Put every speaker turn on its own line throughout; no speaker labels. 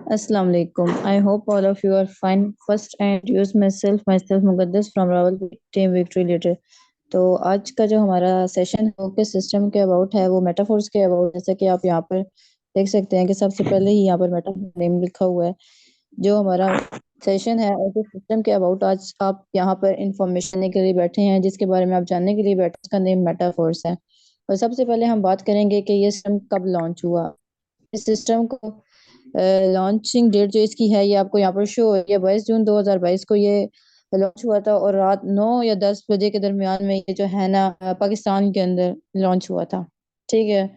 Assalamu alaikum. I hope all of you are fine. First, I introduce myself Muqaddas from Rawalpindi Team Victory Leader. तो आज का जो हमारा session है वो किस सिस्टम के अबाउट है, वो मेटाफोर्स के अबाउट। जैसा कि आप यहाँ पर देख सकते हैं कि सबसे पहले ही यहाँ पर मेटाफोर नेम लिखा हुआ है। जो हमारा सेशन है और किस सिस्टम के अबाउट आज आप यहाँ पर इंफॉर्मेशन लेने के लिए बैठे हैं, जिसके बारे में आप जानने के लिए बैठे, उसका नेम मेटाफोर्स है। और सबसे पहले हम बात करेंगे कि ये सिस्टम कब लॉन्च हुआ। इस सिस्टम को लॉन्चिंग डेट जो इसकी है ये आपको यहाँ पर शो हो रही है। 22 जून 2022 को ये लॉन्च हुआ था और रात 9 या 10 बजे के दरमियान में ये जो है ना पाकिस्तान के अंदर लॉन्च हुआ था। ठीक है।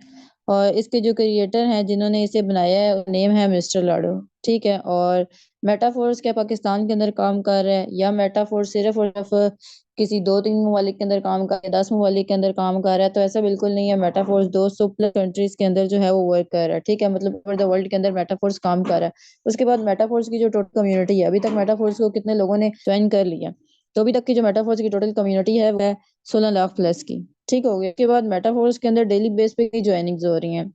और इसके जो क्रिएटर हैं जिन्होंने इसे बनाया है नेम है मिस्टर लाडो। ठीक है। और मेटाफोर्स क्या पाकिस्तान के अंदर काम कर रहा है, या मेटाफोर सिर्फ और सिर्फ किसी 2-3 ममालिक के अंदर काम कर रहा है, 10 ममालिक के अंदर काम कर रहा है? तो ऐसा बिल्कुल नहीं है। मेटाफोर्स 200 प्लस कंट्रीज के अंदर जो है वो वर्क कर रहा है। ठीक है। मतलब ओवर द वर्ल्ड के अंदर मेटाफोर्स काम कर रहा है। उसके बाद मेटाफोर्स की जो टोटल कम्युनिटी है, अभी तक मेटाफोर्स को कितने लोगों ने ज्वाइन कर लिया? तो अभी तक की जो मेटाफोर्स की टोटल कम्युनिटी है वह 16 लाख प्लस की। ठीक हो गया। उसके बाद मेटाफोर्स के अंदर डेली बेस पे की ज्वाइनिंग्स हो रही हैं।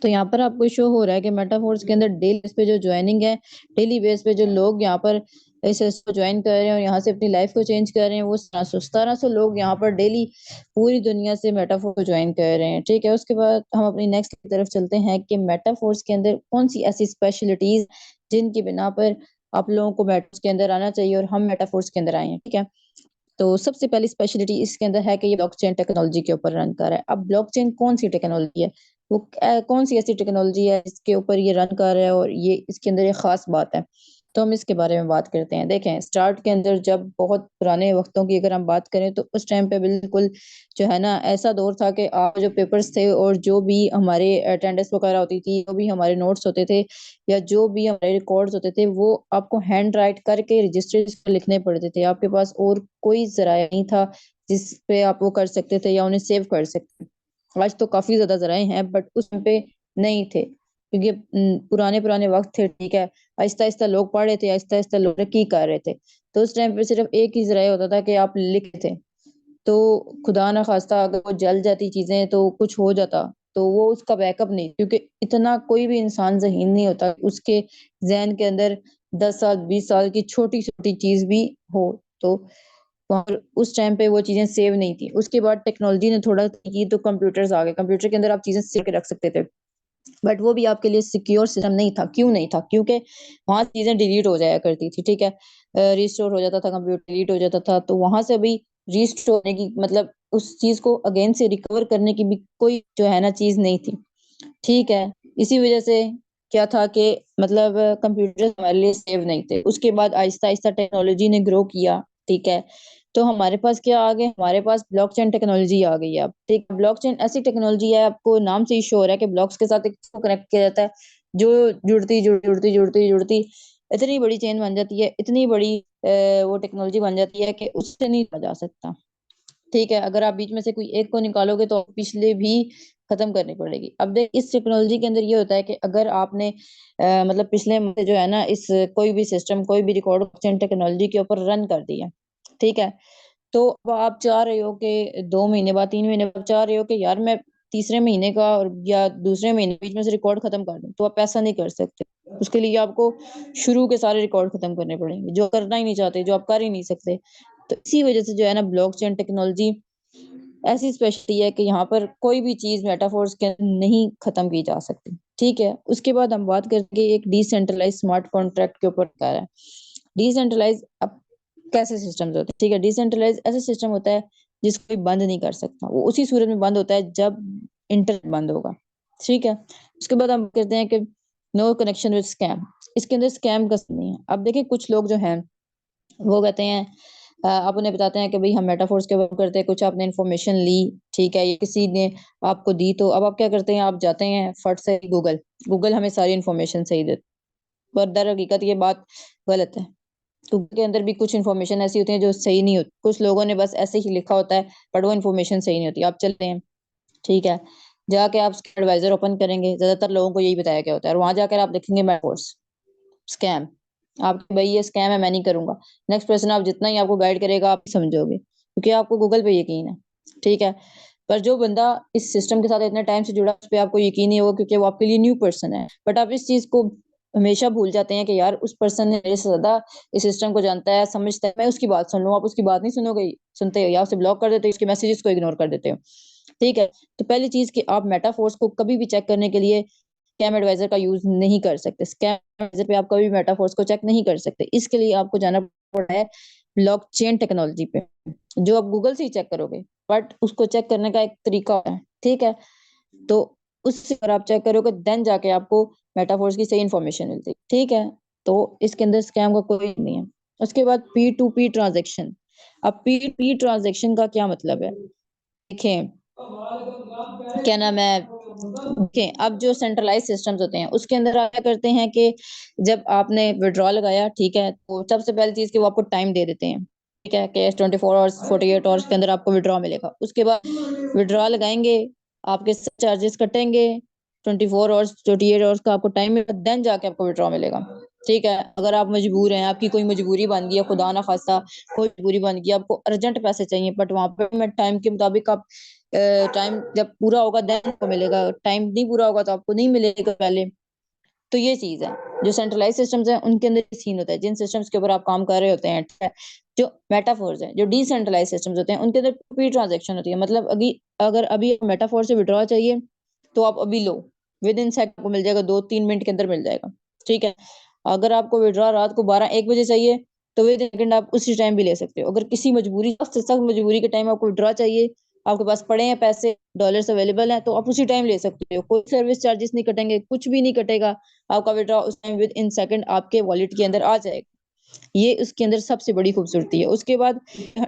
तो यहाँ पर आपको शो हो रहा है कि मेटाफोर्स के अंदर डेली बेस पे जो ज्वाइनिंग है, डेली बेस पे जो लोग यहाँ पर इस को ज्वाइन कर रहे हैं और यहाँ से अपनी लाइफ को चेंज कर रहे हैं, वो 1700 लोग यहाँ पर डेली पूरी दुनिया से मेटाफोर को ज्वाइन कर रहे हैं। ठीक है। उसके बाद हम अपनी नेक्स्ट की तरफ चलते हैं कि मेटाफोर्स के अंदर कौन सी ऐसी स्पेशलिटीज जिनकी बिना पर आप लोगों को मेटाफोर्स के अंदर आना चाहिए और हम मेटाफोर्स के अंदर आए हैं। ठीक है। तो सबसे पहली स्पेशलिटी इसके अंदर है कि ये ब्लॉकचेन टेक्नोलॉजी के ऊपर रन कर रहा है। अब ब्लॉकचेन कौन सी टेक्नोलॉजी है, वो कौन सी ऐसी टेक्नोलॉजी है इसके ऊपर ये रन कर रहा है और ये इसके अंदर ये खास बात है। तो हम इसके बारे में बात करते हैं। देखें, स्टार्ट के अंदर जब बहुत पुराने वक्तों की अगर हम बात करें तो उस टाइम पे बिल्कुल जो है ना ऐसा दौर था कि आप जो पेपर्स थे और जो भी हमारे अटेंडेंस वगैरह होती थी, जो भी हमारे नोट्स होते थे या जो भी हमारे रिकॉर्ड्स होते थे, वो आपको हैंड राइट करके रजिस्टर्स पे लिखने पड़ते थे। आपके पास और कोई जराया नहीं था जिस पे आप वो कर सकते थे या उन्हें सेव कर सकते थे। आज तो काफी ज्यादा जराए हैं बट उस टाइम पे नहीं थे, क्योंकि पुराने पुराने वक्त थे। ठीक है। आहिस्ता आहिस्ता लोग पढ़ रहे थे, आहिस्ता आहिस्ता लोग तरक्की कर रहे थे। तो उस टाइम पे सिर्फ एक ही जराया होता था कि आप लिखते थे। तो खुदा ना खास्ता अगर वो जल जाती चीजें तो कुछ हो जाता, तो वो उसका बैकअप नहीं, क्योंकि इतना कोई भी इंसान ज़हीन नहीं होता उसके जहन के अंदर 10 साल 20 साल की छोटी छोटी चीज भी हो। तो और उस टाइम पे वो चीजें सेव नहीं थी। उसके बाद टेक्नोलॉजी ने थोड़ा की तो कंप्यूटर्स आ गए। कंप्यूटर के अंदर आप चीजें सेव के रख सकते थे, बट वो भी आपके लिए सिक्योर सिस्टम नहीं था। क्यों नहीं था? क्योंकि वहां चीजें डिलीट हो जाया करती थी। ठीक है। रिस्टोर हो जाता था, कंप्यूटर डिलीट हो जाता था, तो वहां से भी रिस्टोर होने की मतलब उस चीज को अगेन से रिकवर करने की भी कोई जो है ना चीज नहीं थी। ठीक है। इसी वजह से क्या था कि मतलब कंप्यूटर हमारे लिए सेव नहीं थे। उसके बाद आहिस्ता आहिस्ता टेक्नोलॉजी ने ग्रो किया। ठीक है। तो हमारे पास क्या आ गए? हमारे पास ब्लॉकचेन टेक्नोलॉजी आ गई है अब। ठीक है। ब्लॉकचेन ऐसी टेक्नोलॉजी है, आपको नाम से ही श्योर है कि ब्लॉक्स के साथ एक कनेक्ट किया जाता है, जो जुड़ती इतनी बड़ी चेन बन जाती है, इतनी बड़ी वो टेक्नोलॉजी बन जाती है कि उससे नहीं जा सकता। ठीक है। अगर आप बीच में से कोई एक को निकालोगे तो पिछले भी खत्म करनी पड़ेगी। अब देख, इस टेक्नोलॉजी के अंदर ये होता है कि अगर आपने मतलब पिछले महीने जो है ना इस कोई भी सिस्टम कोई भी रिकॉर्ड टेक्नोलॉजी के ऊपर रन कर दिया। ठीक है। तो अब आप चाह रहे हो कि 2 महीने बाद 3 महीने बाद चाह रहे हो कि यार मैं तीसरे महीने का और या दूसरे महीने बीच में से रिकॉर्ड खत्म कर दूं, तो आप ऐसा नहीं कर सकते। उसके लिए आपको शुरू के सारे रिकॉर्ड खत्म करने पड़ेंगे, जो करना ही नहीं चाहते, जो आप कर ही नहीं सकते। तो इसी वजह से जो है ना ब्लॉकचेन टेक्नोलॉजी ऐसी स्पेशलिटी है कि यहाँ पर कोई भी चीज मेटाफोर्स के अंदर नहीं खत्म की जा सकती। ठीक है। उसके बाद हम बात करेंगे एक डिसेंट्रलाइज स्मार्ट कॉन्ट्रैक्ट के ऊपर क्या है। डिसेंट्रलाइज अब कैसे सिस्टम्स होते हैं? ठीक है। डिसेंट्रलाइज ऐसा सिस्टम होता है जिसको कोई बंद नहीं कर सकता। वो उसी सूरत में बंद होता है जब इंटरनेट बंद होगा। ठीक है। उसके बाद हम कहते हैं कि नो कनेक्शन विद स्कैम। इसके अंदर स्कैम का नहीं है। अब देखिए, कुछ लोग जो हैं वो कहते हैं आप उन्हें बताते हैं कि भाई हम मेटाफोर्स के वर्क करते हैं, कुछ आपने इन्फॉर्मेशन ली, ठीक है, ये किसी ने आपको दी, तो अब आप क्या करते हैं? आप जाते हैं फट से गूगल, गूगल हमें सारी इन्फॉर्मेशन सही देता है। पर दर हकीकत ये बात गलत है। गूगल के अंदर भी कुछ इन्फॉर्मेशन ऐसी होती है जो सही नहीं होती। कुछ लोगों ने बस ऐसे ही लिखा होता है, बट वो इन्फॉर्मेशन सही नहीं होती। आप चलते हैं, ठीक है, जाके आप एडवाइजर ओपन करेंगे, ज्यादातर लोगों को यही बताया गया होता है, और वहां जाकर आप देखेंगे मेटाफोर्स स्कैम। आप भाई ये स्कैम है, मैं नहीं करूंगा। नेक्स्ट पर्सन आप जितना ही आपको गाइड करेगा आप समझोगे, क्योंकि आपको गूगल पे यकीन है। ठीक है। पर जो बंदा इस सिस्टम के साथ इतने टाइम से जुड़ा उस पे आपको यकीन नहीं होगा क्योंकि वो आपके लिए न्यू पर्सन है। बट आप इस चीज को हमेशा भूल जाते हैं कि यार उस पर्सन ने मेरे से ज्यादा इस सिस्टम को जानता है, समझता है, मैं उसकी बात सुन लूं। आप उसकी बात नहीं सुनोगे, सुनते हो या उसे ब्लॉक कर देते हो, उसके मैसेजेस को इग्नोर कर देते हो। ठीक है, तो पहली चीज कि आप मेटाफोर्स को कभी भी चेक करने के लिए स्कैम एडवाइजर का यूज नहीं कर सकते। स्कैम एडवाइजर पे आप कभी भी मेटाफोर्स को चेक नहीं कर सकते। इसके लिए आपको जाना पड़ा है ब्लॉकचेन टेक्नोलॉजी पे, जो आप गूगल से ही चेक करोगे, बट उसको चेक करने का एक तरीका है। ठीक है, तो उससे अगर आप चेक करोगे देन जाके आपको मेटाफोर्स की सही इंफॉर्मेशन मिलती है। ठीक है, तो इसके अंदर स्कैम का कोई नहीं है। उसके बाद पी टू पी ट्रांजेक्शन। अब पी पी ट्रांजेक्शन का क्या मतलब है, देखें क्या नाम है। ओके, अब जो सेंट्रलाइज सिस्टम्स होते हैं उसके अंदर आप क्या करते हैं कि जब आपने विड्रॉ लगाया, ठीक है, तो सबसे पहली चीज कि वो आपको टाइम दे देते हैं। ठीक है, कि 24 आवर्स 48 आवर्स के अंदर आपको विड्रॉ मिलेगा। उसके बाद विड्रॉ लगाएंगे, आपके चार्जेस कटेंगे, 24 आवर्स 48 आवर्स का आपको टाइम मिलेगा, देन जाके आपको विड्रॉ मिलेगा। ठीक है, अगर आप मजबूर हैं, आपकी कोई मजबूरी बन गई है, खुदा ना खास्ता कोई मजबूरी बन गई, आपको अर्जेंट पैसे चाहिए, बट वहां पे मैं टाइम के मुताबिक आप टाइम जब पूरा होगा देन आपको मिलेगा, टाइम नहीं पूरा होगा तो आपको नहीं मिलेगा पहले। तो ये चीज है, जो सेंट्रलाइज सिस्टम्स हैं उनके अंदर सीन होता है, जिन सिस्टम्स के ऊपर आप काम कर रहे होते हैं। ठीक है, जो मेटाफोर्स हैं, जो डिसेंट्रलाइज सिस्टम्स होते हैं, उनके अंदर प्री ट्रांजेक्शन होती है। मतलब अगर अभी मेटाफोर से विड्रॉ चाहिए तो आप अभी लो, विद इन सेकंड आपको मिल जाएगा, 2-3 मिनट के अंदर मिल जाएगा। ठीक है, अगर आपको विड्रॉ रात को 12-1 बजे चाहिए तो विद इन सेकंड आप उसी टाइम भी ले सकते हो। अगर किसी मजबूरी, सख्त सख्त मजबूरी के टाइम आपको विड्रॉ चाहिए, आपके पास पड़े हैं पैसे, डॉलर्स अवेलेबल हैं, तो आप उसी टाइम ले सकते हो। कोई सर्विस चार्जेस नहीं कटेंगे, कुछ भी नहीं कटेगा, आपका विड्रॉ उस टाइम विद इन सेकंड आपके वॉलेट के अंदर आ जाएगा। ये उसके अंदर सबसे बड़ी खूबसूरती है। उसके बाद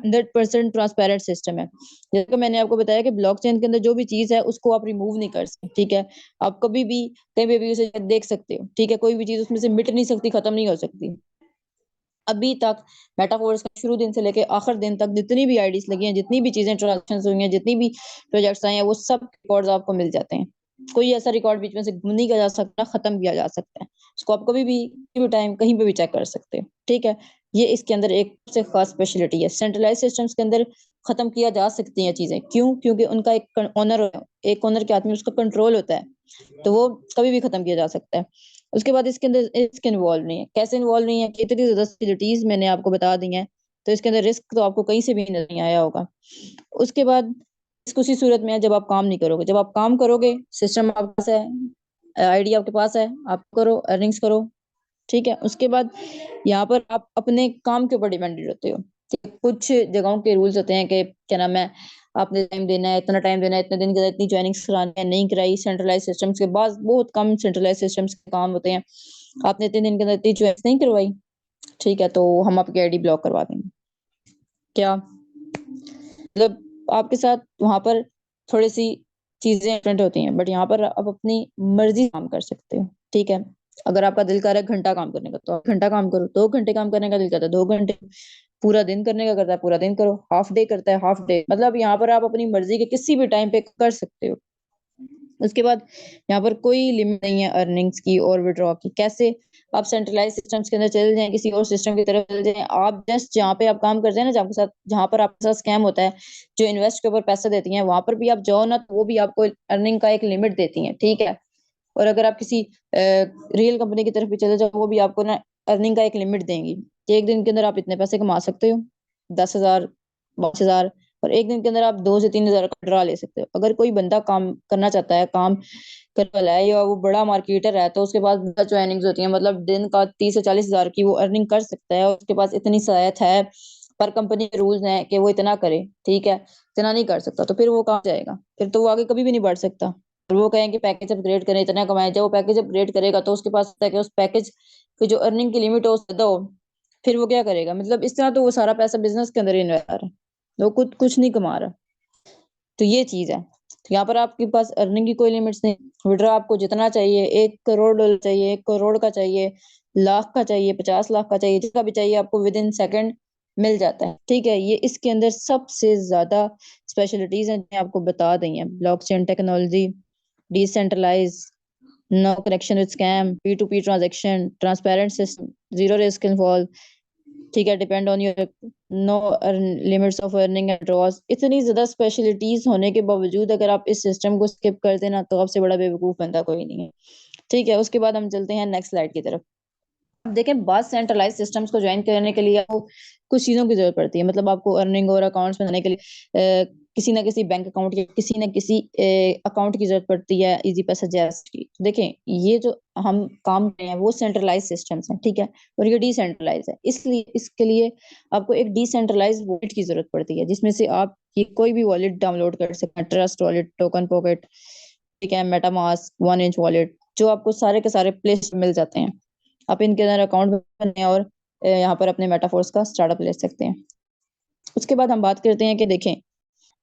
100% ट्रांसपेरेंट सिस्टम है। जैसे कि मैंने आपको बताया कि ब्लॉकचेन के अंदर जो भी चीज है उसको आप रिमूव नहीं कर सकते। ठीक है, आप कभी भी कहीं पे भी उसे देख सकते हो। ठीक है, कोई भी चीज उसमें से मिट नहीं सकती, खत्म नहीं हो सकती। अभी तक मेटाफोर्स का शुरू दिन से लेके आखिर दिन तक जितनी भी आईडीज लगी हैं, जितनी भी चीजें ट्रांजेक्शन हुई हैं, जितनी भी प्रोजेक्ट्स आए हैं, वो सब रिकॉर्ड्स आपको मिल जाते हैं। कोई ऐसा रिकॉर्ड बीच में से गुम नहीं किया जा सकता, खत्म किया जा सकता है। उसको आप कभी भी किसी भी टाइम कहीं पे भी चेक कर सकते हो। ठीक है, ये इसके अंदर एक से खास स्पेशलिटी है। सेंट्रलाइज सिस्टम्स के अंदर खत्म किया जा सकती हैं चीजें, क्यों? क्योंकि उनका एक ओनर के हाथ में उसका कंट्रोल होता है, तो वो कभी भी खत्म किया जा सकता है। उसके बाद इसके अंदर रिस्क इन्वॉल्व नहीं है। कैसे इन्वॉल्व नहीं है कि इतनी ज्यादा फैसिलिटीज मैंने आपको बता दी हैं, तो इसके अंदर रिस्क तो आपको कहीं से भी नजर नहीं आया होगा। उसके बाद इसको उसी सूरत में है जब आप काम नहीं करोगे। जब आप काम करोगे, सिस्टम आपके पास है, आईडी आपके पास है, आप करो, अर्निंग्स करो। ठीक है, उसके बाद यहाँ पर आप अपने काम के ऊपर डिपेंडेंट होते हो। ठीक है? कुछ जगहों के रूल्स होते हैं कि क्या नाम है, आपने टाइम देना है, इतना टाइम देना है, इतने दिन के अंदर इतनी ज्वाइनिंग्स करानी है, नहीं कराई। सेंट्रलाइज सिस्टम्स के बाद बहुत कम सेंट्रलाइज सिस्टम्स के काम होते हैं, आपने इतने दिन के अंदर इतनी ज्वाइनिंग्स नहीं करवाई, ठीक है, तो हम आपकी आईडी ब्लॉक करवा देंगे। क्या मतलब आपके साथ वहां पर थोड़ी सी चीजें डिफरेंट होती हैं, बट यहाँ पर आप अपनी मर्जी काम कर सकते हो। ठीक है, अगर आपका दिल कर रहा है घंटा काम करने का तो आप घंटा काम करो, 2 घंटे काम करने का दिल करता है 2 घंटे, पूरा दिन करने का करता है पूरा दिन करो, हाफ डे करता है हाफ डे। मतलब यहाँ पर आप अपनी मर्जी के किसी भी टाइम पे कर सकते हो। उसके बाद यहाँ पर कोई लिमिट नहीं है अर्निंग्स की और विड्रॉ की। कैसे? आप सेंट्रलाइज सिस्टम्स के अंदर चले जाएं, किसी और सिस्टम की तरफ चले जाएं, आप जस्ट जहाँ पे आप काम करते हैं ना, जहाँ पर आपके साथ स्कैम होता है, जो इन्वेस्ट के ऊपर पैसे देती हैं, वहां पर भी आप जाओ ना, तो वो भी आपको अर्निंग का एक लिमिट देती हैं। ठीक है, और अगर आप किसी रियल कंपनी की तरफ भी चले जाओ, वो भी आपको ना अर्निंग का एक लिमिट देंगी कि एक दिन के अंदर आप इतने पैसे कमा सकते हो, 10,000, 22,000, और एक दिन के अंदर आप 2 से 3 हजार का ड्रा ले सकते हो। अगर कोई बंदा काम करना चाहता है, काम करने वाला है, या वो बड़ा मार्केटर है, तो उसके पास बहुत अर्निंग्स होती है, मतलब दिन का 30 से 40 हजार की वो अर्निंग कर सकता है, और उसके पास इतनी सहायता है। पर कंपनी के रूल्स हैं कि वो इतना करे। ठीक है, इतना नहीं कर सकता तो फिर वो कहाँ जाएगा, फिर तो वो आगे कभी भी नहीं बढ़ सकता। और वो कहें कि पैकेज अपग्रेड करें, इतना कमाए, जब वो पैकेज अपग्रेड करेगा तो उसके पास है कि उस पैकेज की जो अर्निंग की लिमिट हो उससे ज्यादा हो, फिर वो क्या करेगा? मतलब इस तरह तो वो सारा पैसा बिजनेस के अंदर ही इन्वेस्ट कर रहा है, वो कुछ कुछ नहीं कमा रहा। तो ये चीज है, तो यहाँ पर आपके पास अर्निंग की कोई लिमिट्स नहीं। विड्रॉ आपको जितना चाहिए, 1 करोड़ डॉलर चाहिए, 1 करोड़ का चाहिए, लाख का चाहिए, 50 लाख का चाहिए, जिसका भी चाहिए आपको विद इन सेकंड मिल जाता है। ठीक है, ये इसके अंदर सबसे ज्यादा स्पेशलिटीज हैं जो आपको बता दी हैं। Blockchain technology, decentralize, no connection with scam, P2P transaction, transparent system, zero risk involve, ठीक है, depend on your no limits of earning and draws. इतनी ज्यादा स्पेशलिटीज होने के बावजूद अगर आप इस सिस्टम को स्किप कर देना तो आपसे बड़ा बेवकूफ बंदा कोई नहीं है। ठीक है, उसके बाद हम चलते हैं नेक्स्ट स्लाइड की तरफ। अब देखें, बाद सेंट्रलाइज सिस्टम्स को ज्वाइन करने के लिए आपको कुछ चीजों की जरूरत पड़ती है। मतलब आपको अर्निंग और अकाउंट्स बनाने के लिए किसी ना किसी बैंक अकाउंट या किसी ना किसी अकाउंट की जरूरत पड़ती है इजी पैसा जैस की। देखें, ये जो हम काम कर रहे हैं वो सेंट्रलाइज सिस्टम्स हैं, ठीक है, और ये डिसेंट्रलाइज है। इसलिए इसके लिए आपको एक डिसेंट्रलाइज वॉलेट की जरूरत पड़ती है, जिसमें से आप ये कोई भी वॉलेट डाउनलोड कर सकते हैं। ट्रस्ट वॉलेट, टोकन पॉकेट, ठीक है, मेटामास्क, 1 इंच वॉलेट, जो आपको सारे के सारे प्ले स्टोर मिल जाते हैं। आप इनके अंदर अकाउंट बनाए और यहाँ पर अपने मेटाफोर्स का स्टार्टअप ले सकते हैं। उसके बाद हम बात करते हैं कि देखें,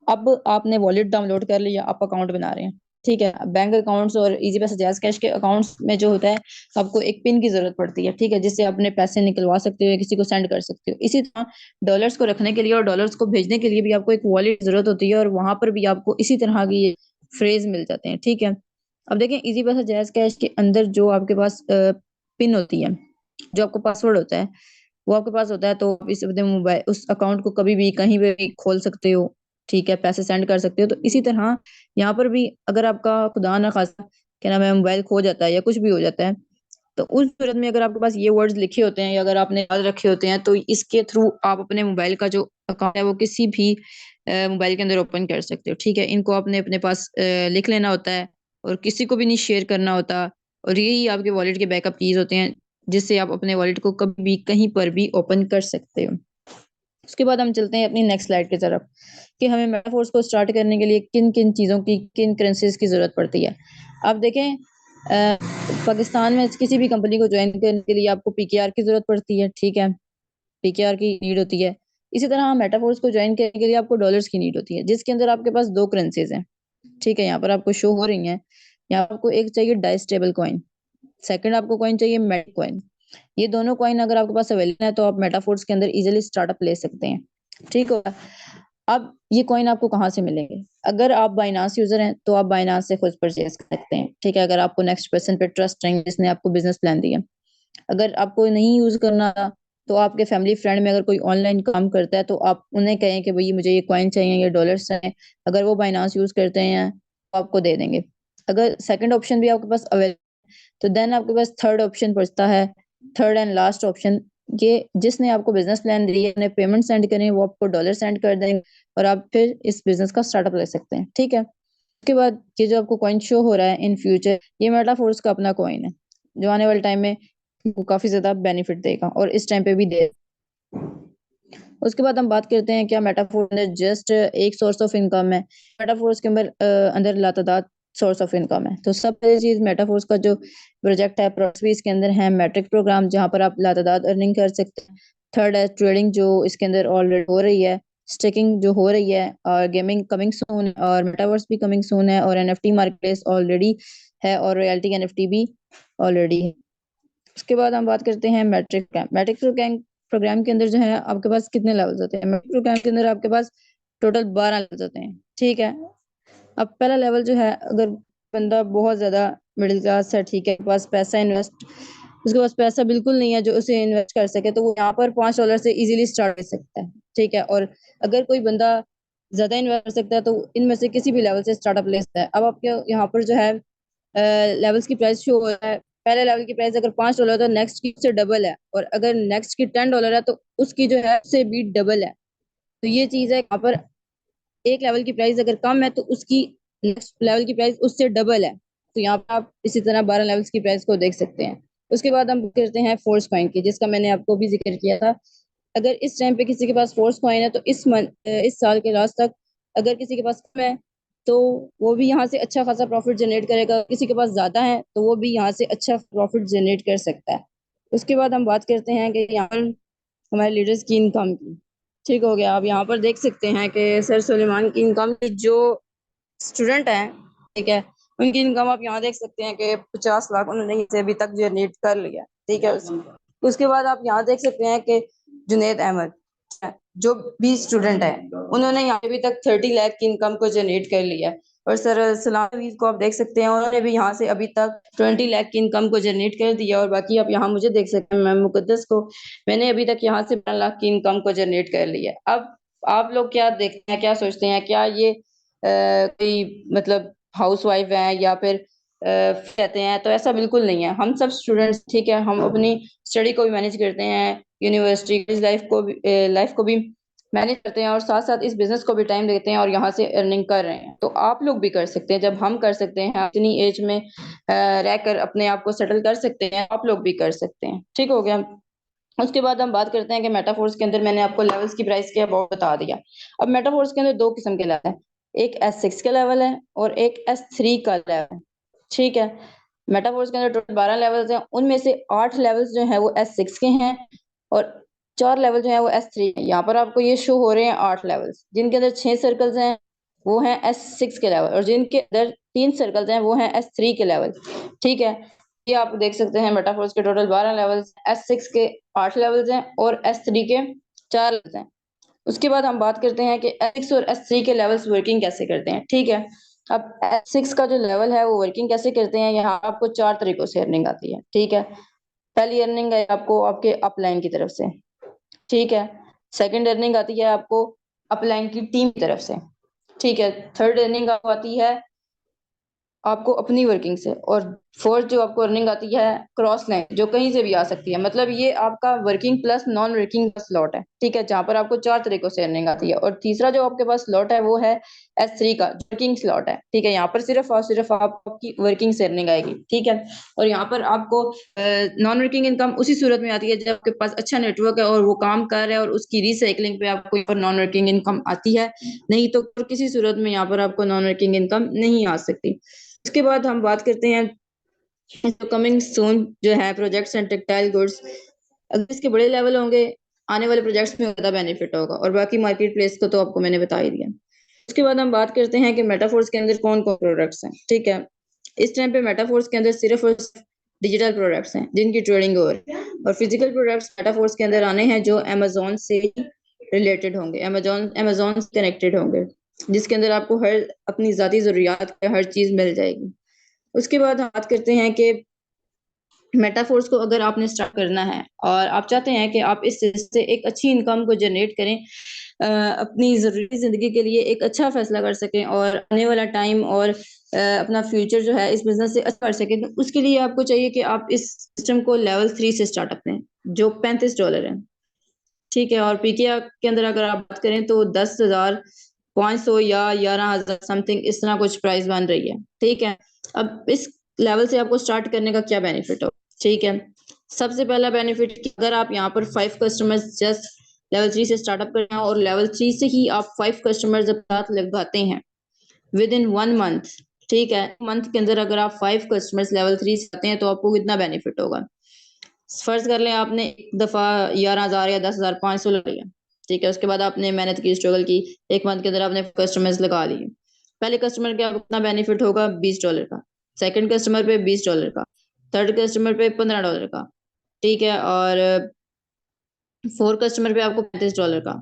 अब आपने वॉलेट डाउनलोड कर लिया, आप अकाउंट बना रहे हैं, ठीक है। बैंक अकाउंट्स और इजी पैसा जैज कैश के अकाउंट्स में जो होता है, आपको एक पिन की जरूरत पड़ती है, ठीक है, जिससे अपने पैसे निकलवा सकते हो या किसी को सेंड कर सकते हो। इसी तरह डॉलर्स को रखने के लिए और डॉलर्स को भेजने के लिए भी आपको एक वॉलेट की जरूरत होती है, और वहां पर भी आपको इसी तरह की फ्रेज मिल जाते हैं, ठीक है। अब देखें, इजी पैसा जैज कैश के अंदर जो आपके पास पिन होती है, जो आपको पासवर्ड होता है, वो आपके पास होता है, तो आप इस अपने मोबाइल उस अकाउंट को कभी भी कहीं पे भी खोल सकते हो, ठीक है, पैसे सेंड कर सकते हो। तो इसी तरह यहाँ पर भी अगर आपका खुदा ना खास्ता क्या नाम है मोबाइल खो जाता है या कुछ भी हो जाता है, तो उस सूरत में अगर आपके पास ये वर्ड्स लिखे होते हैं या अगर आपने याद रखे होते हैं, तो इसके थ्रू आप अपने मोबाइल का जो अकाउंट है वो किसी भी मोबाइल के अंदर ओपन कर सकते हो, ठीक है। इनको आपने अपने पास लिख लेना होता है और किसी को भी नहीं शेयर करना होता, और यही आपके वॉलेट के बैकअप कीज होते हैं, जिससे आप अपने वॉलेट को कभी भी कहीं पर भी ओपन कर सकते हो। उसके बाद हम चलते हैं अपनी नेक्स्ट स्लाइड की तरफ कि हमें मेटाफोर्स को स्टार्ट करने के लिए किन किन चीज़ों की, किन करेंसीज की जरूरत पड़ती है। आप देखें, पाकिस्तान में किसी भी कंपनी को ज्वाइन करने के लिए आपको पीकेआर की जरूरत पड़ती है, ठीक है, पीकेआर की नीड होती है। इसी तरह मेटाफोर्स को ज्वाइन करने के लिए आपको डॉलर्स की नीड होती है, जिसके अंदर आपके पास दो करेंसीज हैं, ठीक है, यहाँ पर आपको शो हो रही हैं। यहाँ आपको एक चाहिए डाइस्टेबल कॉइन, सेकंड आपको कॉइन चाहिए मेट कॉइन। ये दोनों कॉइन अगर आपके पास अवेलेबल है तो आप मेटाफोर्स के अंदर इजीली स्टार्टअप ले सकते हैं, ठीक होगा। अब ये कॉइन आपको कहाँ से मिलेंगे? अगर आप बाइनांस यूजर हैं तो आप बाइनांस से खुद परचेज कर सकते हैं, ठीक है, अगर आपको नेक्स्ट पर्सन पे ट्रस्ट नहीं, जिसने आपको बिजनेस प्लान दिया। अगर आपको नहीं यूज करना था तो आपके फैमिली फ्रेंड में अगर कोई ऑनलाइन काम करता है तो आप उन्हें कहें कि भाई मुझे ये कॉइन चाहिए, ये डॉलर्स चाहिए, अगर वो बाइनांस यूज करते हैं तो आपको दे देंगे। अगर सेकंड ऑप्शन भी आपके पास अवेलेबल, तो देन आपके पास थर्ड ऑप्शन बचता है, थर्ड एंड लास्ट ऑप्शन। ये जिसने आपको बिजनेस प्लान दिया है, पेमेंट सेंड करें, वो आपको डॉलर सेंड कर देंगे और आप फिर इस बिजनेस का स्टार्टअप ले सकते हैं, ठीक है। उसके बाद ये जो आपको कॉइन शो हो रहा है इन फ्यूचर, ये मेटाफोर्स का अपना कॉइन है, जो आने वाले टाइम में आपको काफी ज्यादा बेनिफिट देगा और इस टाइम पे भी दे। उसके बाद हम बात करते हैं क्या मेटाफोर अंदर जस्ट एक सोर्स ऑफ इनकम है। मेटाफोर्स के अंदर अंदर लातादाद सोर्स ऑफ इनकम है। तो सब पहली चीज, मेटाफोर्स का जो प्रोजेक्ट है, प्रोडक्ट्स भी इसके अंदर है, मैट्रिक प्रोग्राम जहां पर आप लातादाद अर्निंग कर सकते हैं। थर्ड है ट्रेडिंग, जो इसके अंदर ऑलरेडी हो रही है, स्टेकिंग जो हो रही है, और गेमिंग कमिंग सून है, और मेटावर्स भी कमिंग सून है, और एनएफटी मार्केटप्लेस ऑलरेडी है, और रॉयल्टी एनएफटी भी ऑलरेडी है। उसके बाद हम बात करते हैं मैट्रिक कैंप। मैट्रिक प्रोग्राम के अंदर जो है आपके पास कितने लेवल्स होते हैं? मैट्रिक प्रोग्राम के अंदर आपके पास टोटल 12 लेवल्स होते हैं, ठीक है। अब पहला लेवल जो है, अगर बंदा बहुत ज्यादा मिडिल क्लास है, ठीक है, पास पैसा इन्वेस्ट, उसके पास पैसा बिल्कुल नहीं है जो उसे इन्वेस्ट कर सके, तो वो यहाँ पर $5 से इजीली स्टार्ट कर सकता है, ठीक है। और अगर कोई बंदा ज्यादा इन्वेस्ट कर सकता है तो इनमें से किसी भी लेवल से स्टार्टअप ले सकता है। अब आपके यहाँ पर जो है लेवल्स की प्राइस शो हो रहा है। पहले लेवल की प्राइस अगर $5 तो नेक्स्ट की से डबल है, और अगर नेक्स्ट की $10 है तो उसकी जो है उससे भी डबल है। तो ये चीज है, यहाँ पर एक लेवल की प्राइस अगर कम है तो उसकी नेक्स्ट लेवल की प्राइस उससे डबल है। तो यहाँ पर आप इसी तरह 12 लेवल्स की प्राइस को देख सकते हैं। उसके बाद हम करते हैं फोर्स कॉइन की, जिसका मैंने आपको भी जिक्र किया था। अगर इस टाइम पे किसी के पास फोर्स कॉइन है तो इस साल के लास्ट तक अगर किसी के पास कम है तो वो भी यहाँ से अच्छा खासा प्रॉफिट जनरेट करेगा, किसी के पास ज्यादा है तो वो भी यहाँ से अच्छा प्रॉफिट जनरेट कर सकता है। उसके बाद हम बात करते हैं कि यहाँ पर हमारे लीडर्स की इनकम की, ठीक हो गया। आप यहाँ पर देख सकते हैं कि सर सुलेमान की इनकम, जो स्टूडेंट हैं, ठीक है, उनकी इनकम आप यहाँ देख सकते हैं कि 50 लाख उन्होंने इसे अभी तक जनरेट कर लिया, ठीक है। उसके बाद आप यहाँ देख सकते हैं कि जुनेद अहमद जो भी स्टूडेंट है, उन्होंने यहाँ अभी तक 30 लाख की इनकम को जनरेट कर लिया है।
और सर सलाम नवीद को आप देख सकते हैं, उन्होंने भी यहाँ से अभी तक 20 लाख की इनकम को जनरेट कर दिया। और बाकी आप यहाँ मुझे देख सकते हैं, मैं मुकद्दस को मैंने अभी तक यहाँ से 12 लाख की इनकम को जनरेट कर लिया। अब आप लोग क्या देखते हैं, क्या सोचते हैं, क्या ये कोई मतलब हाउस वाइफ है या फिर कहते हैं? तो ऐसा बिल्कुल नहीं है, हम सब स्टूडेंट्स, ठीक है, हम अपनी स्टडी को भी मैनेज करते हैं, यूनिवर्सिटी लाइफ को भी मैनेज करते हैं, और साथ साथ इस बिजनेस को भी टाइम देते हैं और यहाँ से अर्निंग कर रहे हैं। तो आप लोग भी कर सकते हैं, जब हम कर सकते हैं इतनी एज में रहकर अपने आप को सेटल कर सकते हैं, आप लोग भी कर सकते हैं। ठीक हो गया। उसके बाद हम बात करते हैं कि मेटाफोर्स के अंदर मैंने आपको लेवल्स की प्राइस के अबाउट बता दिया। अब मेटाफोर्स के अंदर दो किस्म के लेवल है, एक S6 का लेवल है और एक S3 का लेवल है। ठीक है, मेटाफोर्स के अंदर टोटल 12 लेवल्स हैं, उनमें से 8 लेवल्स जो हैं वो S6 के हैं और 4 लेवल जो है वो S3 है। यहाँ पर आपको ये शो हो रहे हैं 8 लेवल्स, जिनके अंदर 6 सर्कल्स हैं वो हैं S6 के लेवल, और जिनके अंदर 3 सर्कल्स हैं वो हैं S3 के लेवल। ठीक है, ये आप देख सकते हैं मेटाफोर्स के टोटल 12 लेवल्स, S6 के 8 लेवल्स हैं और S3 के 4 लेवल्स हैं। उसके बाद हम बात करते हैं कि S6 और S3 के लेवल्स वर्किंग कैसे करते हैं। ठीक है, अब S6 का जो लेवल है वो वर्किंग कैसे करते हैं, यहाँ आपको 4 तरीकों से अर्निंग आती है। ठीक है, पहली अर्निंग है आपको आपके अपलाइन की तरफ से। ठीक है, सेकंड अर्निंग आती है आपको अपलाइन की टीम की तरफ से। ठीक है, थर्ड अर्निंग आपको आती है आपको अपनी वर्किंग से, और फोर्थ जो आपको अर्निंग आती है क्रॉस लाइन, जो कहीं से भी आ सकती है। मतलब ये आपका वर्किंग प्लस नॉन वर्किंग का स्लॉट है। ठीक है, जहां पर आपको 4 तरीकों से अर्निंग आती है। और तीसरा जो आपके पास स्लॉट है वो है S3 का वर्किंग स्लॉट है। ठीक है, यहाँ पर सिर्फ और सिर्फ आपकी वर्किंग से अर्निंग आएगी। ठीक है, और यहाँ पर आपको नॉन वर्किंग इनकम उसी सूरत में आती है जब आपके पास अच्छा नेटवर्क है और वो काम कर रहा है और उसकी रीसाइकलिंग पे आपको यहाँ पर नॉन वर्किंग इनकम आती है, नहीं तो किसी सूरत में यहाँ पर आपको नॉन वर्किंग इनकम नहीं आ सकती। उसके बाद हम बात करते हैं जो कमिंग सून जो है प्रोजेक्ट्स एंड टेक्सटाइल गुड्स। अगर इसके बड़े लेवल होंगे, आने वाले प्रोजेक्ट्स में ज्यादा बेनिफिट होगा, और बाकी मार्केट प्लेस को तो आपको मैंने बता ही दिया। उसके बाद हम बात करते हैं कि मेटाफोर्स के अंदर कौन कौन प्रोडक्ट्स हैं। ठीक है, इस टाइम पे मेटाफोर्स के अंदर सिर्फ और डिजिटल प्रोडक्ट्स हैं जिनकी ट्रेडिंग हो रही है, और फिजिकल प्रोडक्ट्स मेटाफोर्स के अंदर आने हैं जो अमेजोन से रिलेटेड होंगे, अमेजोन से कनेक्टेड होंगे, जिसके अंदर आपको हर अपनी जाती जरूरियात हर चीज मिल जाएगी। उसके बाद हम बात करते हैं कि मेटाफोर्स को अगर आपने स्टार्ट करना है और आप चाहते हैं कि आप इससे एक अच्छी इनकम को जनरेट करें, अपनी जरूरी जिंदगी के लिए एक अच्छा फैसला कर सकें और आने वाला टाइम और अपना फ्यूचर जो है इस बिजनेस से अच्छा कर सकें, तो उसके लिए आपको चाहिए कि आप इस सिस्टम को लेवल 3 से स्टार्टअप करें, जो $35 है। ठीक है, और पीके के अंदर अगर आप बात करें तो 10,500 या 11,000 समथिंग इस तरह कुछ प्राइस बन रही है। ठीक है, अब इस लेवल से आपको स्टार्ट करने का क्या बेनिफिट हो? ठीक है, सबसे पहला बेनिफिट कि अगर आप यहाँ पर 5 कस्टमर्स जस्ट लेवल 3 से स्टार्टअप करना और लेवल 3 से ही आप 5 कस्टमर्स जब साथ लगाते हैं विद इन 1 मंथ, ठीक है, मंथ के अंदर अगर आप 5 कस्टमर्स लेवल 3 से आते हैं तो आपको कितना बेनिफिट होगा? फर्ज कर लें आपने एक दफा 11,000 या 10,500 लगा लिया। ठीक है, उसके बाद आपने मेहनत की, स्ट्रगल की, एक मंथ के अंदर आपने कस्टमर्स लगा लिए। पहले कस्टमर के आपको कितना बेनिफिट होगा? $20 का, सेकंड कस्टमर पे $20 का, थर्ड कस्टमर पे $15 का। ठीक है, और फोर्थ कस्टमर पे आपको $35 का,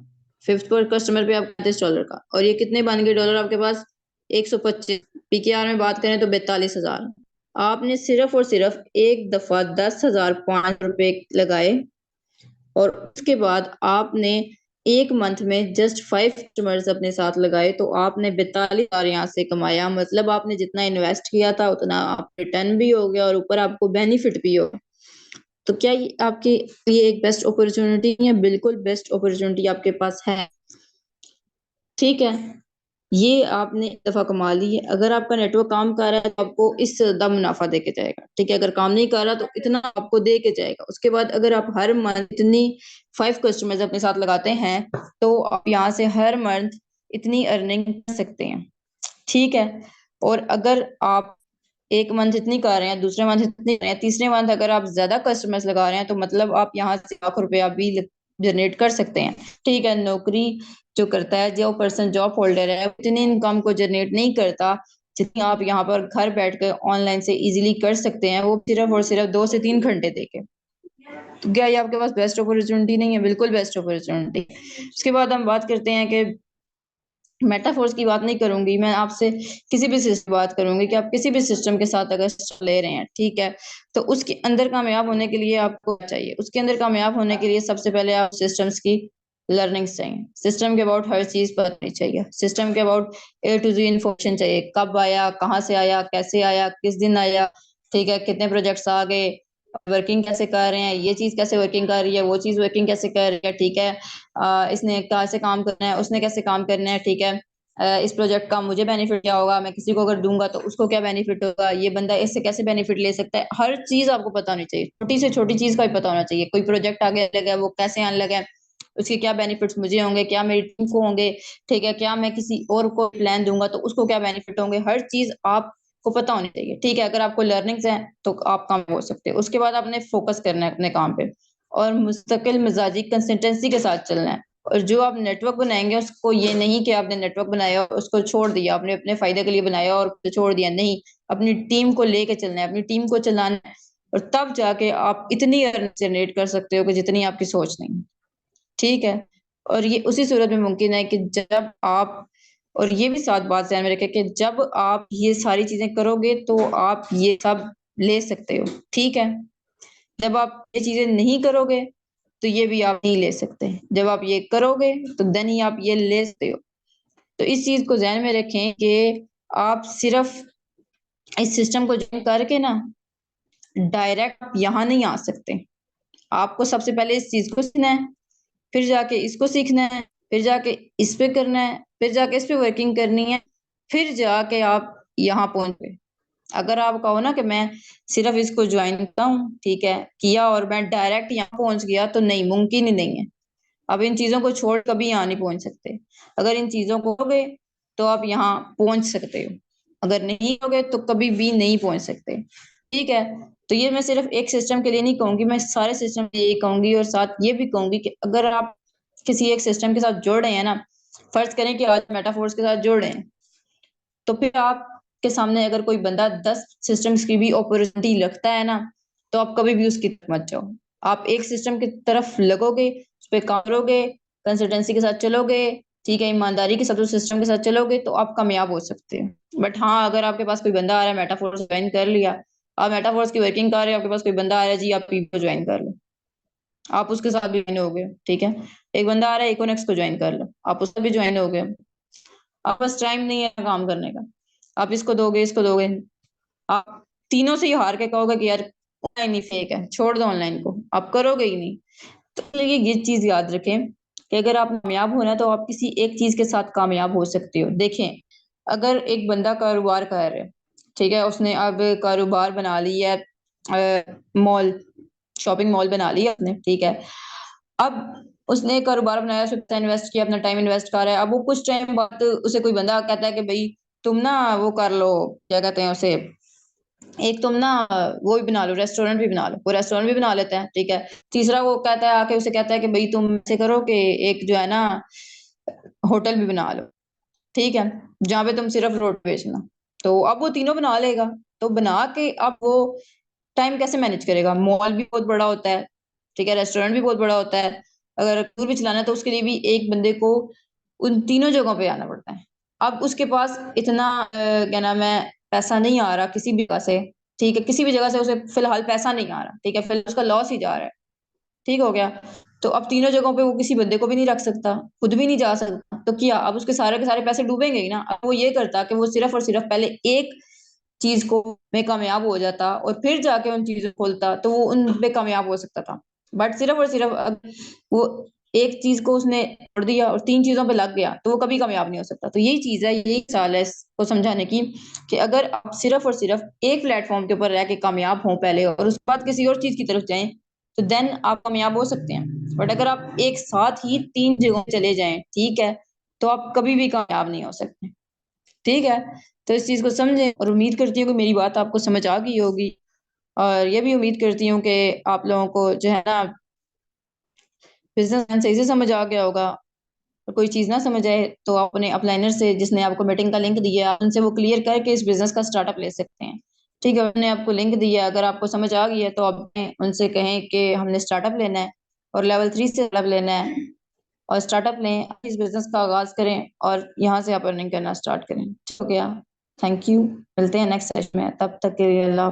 फिफ्थ पर कस्टमर पे आपको $35 का, और ये कितने बन गए डॉलर आपके पास? 125। पीकेआर में बात करें तो 42,000। आपने सिर्फ और सिर्फ एक दफा 10,500 रुपए लगाए, और उसके बाद आपने एक मंथ में जस्ट 5 कस्टमर्स अपने साथ लगाए, तो आपने 42,000 यहाँ से कमाया। मतलब आपने जितना इन्वेस्ट किया था उतना आप रिटर्न भी हो गया और ऊपर आपको बेनिफिट भी हो। तो क्या ये आपके लिए एक बेस्ट अपॉर्चुनिटी है? बिल्कुल बेस्ट अपॉर्चुनिटी आपके पास है। ठीक है, ये आपने एक दफा कमा ली है। अगर आपका नेटवर्क काम कर रहा है तो आपको इससे ज्यादा मुनाफा दे के जाएगा। ठीक है, अगर काम नहीं कर रहा तो इतना आपको दे के जाएगा। उसके बाद अगर आप हर मंथ इतनी 5 कस्टमर्स अपने साथ लगाते हैं तो आप यहाँ से हर मंथ इतनी अर्निंग कर सकते हैं। ठीक है, और अगर आप एक मंथ इतनी कर रहे हैं, दूसरे मंथ इतनी कर रहे हैं, तीसरे मंथ अगर आप ज्यादा कस्टमर्स लगा रहे हैं तो मतलब आप यहाँ से लाख रुपया भी जनरेट कर सकते हैं। ठीक है, नौकरी जो करता है, जो पर्सन जॉब होल्डर है, इतनी इनकम को जनरेट नहीं करता जितनी आप यहाँ पर घर बैठ कर ऑनलाइन से इजीली कर सकते हैं, वो सिर्फ और सिर्फ 2 से 3 घंटे देके। तो क्या ये आपके पास बेस्ट अपॉर्चुनिटी नहीं है? बिल्कुल बेस्ट अपॉर्चुनिटी। उसके बाद हम बात करते हैं कि मेटाफोर्स की बात नहीं करूंगी, मैं आपसे किसी भी सिस्टम बात करूंगी कि आप किसी भी सिस्टम के साथ अगर सिस्टम ले रहे हैं, ठीक है, तो उसके अंदर कामयाब होने के लिए आपको क्या चाहिए? उसके अंदर कामयाब होने के लिए सबसे पहले आप सिस्टम्स की लर्निंग्स चाहिए, सिस्टम के अबाउट हर चीज पता नहीं चाहिए, सिस्टम के about A to Z information चाहिए, कब आया, कहाँ से आया, कैसे आया, किस दिन आया, ठीक है, कितने प्रोजेक्ट्स आ गए, वर्किंग कैसे कर रहे हैं, ये चीज कैसे वर्किंग कर रही है, वो चीज वर्किंग कैसे कर रही है, ठीक है, इसने कैसे काम करना है, उसने कैसे काम करना है, ठीक है, इस प्रोजेक्ट का मुझे बेनिफिट क्या होगा, मैं किसी को अगर दूंगा तो उसको क्या बेनिफिट होगा, ये बंदा इससे कैसे बेनिफिट ले सकता है, हर चीज आपको पता होनी चाहिए, छोटी से छोटी चीज का भी पता होना चाहिए। कोई प्रोजेक्ट आगे लगा है वो कैसे आने लगा है, उसके क्या बेनिफिट्स मुझे होंगे, क्या मेरी टीम को होंगे, ठीक है, क्या मैं किसी और को प्लान दूंगा तो उसको क्या बेनिफिट होंगे, हर चीज आपको पता होनी चाहिए, ठीक है। अगर आपको लर्निंग्स है तो आप काम हो सकते हैं। उसके बाद आपने फोकस करना है अपने काम पे और मुस्तकिल मिजाजी कंसिस्टेंसी के साथ चलना है। और जो आप नेटवर्क बनाएंगे उसको ये नहीं कि आपने नेटवर्क बनाया और उसको छोड़ दिया, आपने अपने फायदे के लिए बनाया और छोड़ दिया, नहीं, अपनी टीम को लेके चलना है, अपनी टीम को चलाना है, और तब जाके आप इतनी अर्निंग जनरेट कर सकते हो कि जितनी आपकी सोच नहीं, ठीक है। और ये उसी सूरत में मुमकिन है कि जब आप, और ये भी साथ बात ध्यान में रखें कि जब आप ये सारी चीजें करोगे तो आप ये सब ले सकते हो, ठीक है। जब आप ये चीजें नहीं करोगे तो ये भी आप नहीं ले सकते, जब आप ये करोगे तो देन ही आप ये ले सकते हो। तो इस चीज को ध्यान में रखें कि आप सिर्फ इस सिस्टम को ज्वाइन करके ना डायरेक्ट आप यहाँ नहीं आ सकते। आपको सबसे पहले इस चीज को सीखना है, फिर जाके इसको सीखना है, फिर जाके इस पे करना है, फिर जाके इस पे वर्किंग करनी है, फिर जाके आप यहाँ पहुंचे। अगर आप कहो ना कि मैं सिर्फ इसको ज्वाइन करता हूँ, ठीक है, किया और मैं डायरेक्ट यहाँ पहुंच गया, तो नहीं, मुमकिन ही नहीं है। अब इन चीजों को छोड़ कभी यहाँ नहीं पहुंच सकते। अगर इन चीजों को करोगे तो आप यहाँ पहुंच सकते हो, अगर नहीं करोगे तो कभी भी नहीं पहुंच सकते, ठीक है। तो ये मैं सिर्फ एक सिस्टम के लिए नहीं कहूंगी, मैं सारे सिस्टम के लिए यही कहूंगी, और साथ ये भी कहूंगी कि अगर आप किसी एक सिस्टम के साथ जुड़ रहे हैं ना, फर्ज करें कि आज मेटाफोर्स के साथ जुड़ रहे हैं, तो फिर आपके सामने अगर कोई बंदा 10 सिस्टम्स की भी अपॉर्चुनिटी रखता है ना, तो आप कभी भी उसकी तरफ मत जाओ। आप एक सिस्टम की तरफ लगोगे, उस पर काम करोगे, कंसिस्टेंसी के साथ चलोगे, ठीक है, ईमानदारी के साथ उस सिस्टम के साथ चलोगे, तो आप कामयाब हो सकते हो। बट हाँ, अगर आपके पास कोई बंदा आ रहा है, मेटाफोर्स ज्वाइन कर लिया, आप मेटाफोर्स की वर्किंग कर रहे हो, आपके पास कोई बंदा आ रहा है, जी आप पीपो ज्वाइन कर लो, आप उसके साथ भी ज्वाइन हो गए, ठीक है। एक बंदा आ रहा है, इकोनेक्स को ज्वाइन कर लो, आप उससे भी ज्वाइन हो गए। आप पास टाइम नहीं है काम करने का, आप इसको दोगे, इसको दोगे, आप तीनों से ही हार के कहोगे कि यार ऑनलाइन ही फेक है, छोड़ दो ऑनलाइन को, आप करोगे ही नहीं। तो इसलिए ये चीज याद रखें कि अगर आप कामयाब होना है तो आप किसी एक चीज के साथ कामयाब हो सकते हो। देखें, अगर एक बंदा कारोबार कर रहा है, ठीक है, उसने अब कारोबार बना लिया है, मॉल, शॉपिंग मॉल बना लिया उसने, ठीक है। अब उसने कारोबार बनाया, उसमें पैसा इन्वेस्ट किया, अपना टाइम इन्वेस्ट कर रहा है। अब वो कुछ टाइम बाद उसे कोई बंदा कहता है कि भाई तुम ना वो कर लो, क्या कहते हैं उसे, एक तुम ना वो भी बना लो, रेस्टोरेंट भी बना लो, वो रेस्टोरेंट भी बना लेता है, ठीक है। तीसरा वो कहता है आके, उसे कहता है कि भाई तुम ऐसे करो कि एक जो है ना होटल भी बना लो, ठीक है, जहाँ पे तुम सिर्फ रोटी बेचना। तो अब वो तीनों बना लेगा, तो बना के अब वो टाइम कैसे मैनेज करेगा? मॉल भी बहुत बड़ा होता है, ठीक है, रेस्टोरेंट भी बहुत बड़ा होता है, अगर टूर भी चलाना है तो उसके लिए भी एक बंदे को उन तीनों जगहों पे आना पड़ता है। अब उसके पास इतना क्या नाम है, पैसा नहीं आ रहा किसी भी जगह से, ठीक है, किसी भी जगह से उसे फिलहाल पैसा नहीं आ रहा, ठीक है, फिलहाल उसका लॉस ही जा रहा है, ठीक हो गया। तो अब तीनों जगहों पे वो किसी बंदे को भी नहीं रख सकता, खुद भी नहीं जा सकता, तो क्या अब उसके सारे के सारे पैसे डूबेंगे ही ना। अब वो ये करता कि वो सिर्फ और सिर्फ पहले एक चीज को में कामयाब हो जाता और फिर जाके उन चीजों को खोलता, तो वो उन पे कामयाब हो सकता था। बट सिर्फ और सिर्फ वो एक चीज को उसने छोड़ दिया और तीन चीजों पे लग गया, तो वो कभी कामयाब नहीं हो सकता। तो यही चीज है, यही साल है इसको समझाने की कि अगर आप सिर्फ और सिर्फ एक प्लेटफॉर्म के ऊपर रह के कामयाब हों पहले और उसके बाद किसी और चीज की तरफ जाएं, तो देन आप कामयाब हो सकते हैं। बट अगर आप एक साथ ही तीन जगहों पे चले जाएं, ठीक है, तो आप कभी भी कामयाब नहीं हो सकते, ठीक है। तो इस चीज को समझें और उम्मीद करती हूँ कि मेरी बात आपको समझ आ गई होगी, और ये भी उम्मीद करती हूँ कि आप लोगों को जो है ना बिजनेस प्लान सही से समझ आ गया होगा। और कोई चीज ना समझ आए तो आप अपने अपलाइनर से, जिसने आपको मीटिंग का लिंक दिया, उनसे वो क्लियर करके इस बिजनेस का स्टार्टअप ले सकते हैं, ठीक है। उन्होंने आपको लिंक दिया, अगर आपको समझ आ गई है तो आप उनसे कहें कि हमने स्टार्टअप लेना है और लेवल 3 से स्टार्टअप लेना है, और स्टार्टअप लें, इस बिजनेस का आगाज करें और यहाँ से आप अर्निंग करना स्टार्ट करें। ठीक हो गया? Thank you. मिलते हैं नेक्स्ट सेशन में, तब तक के लिए अल्लाह।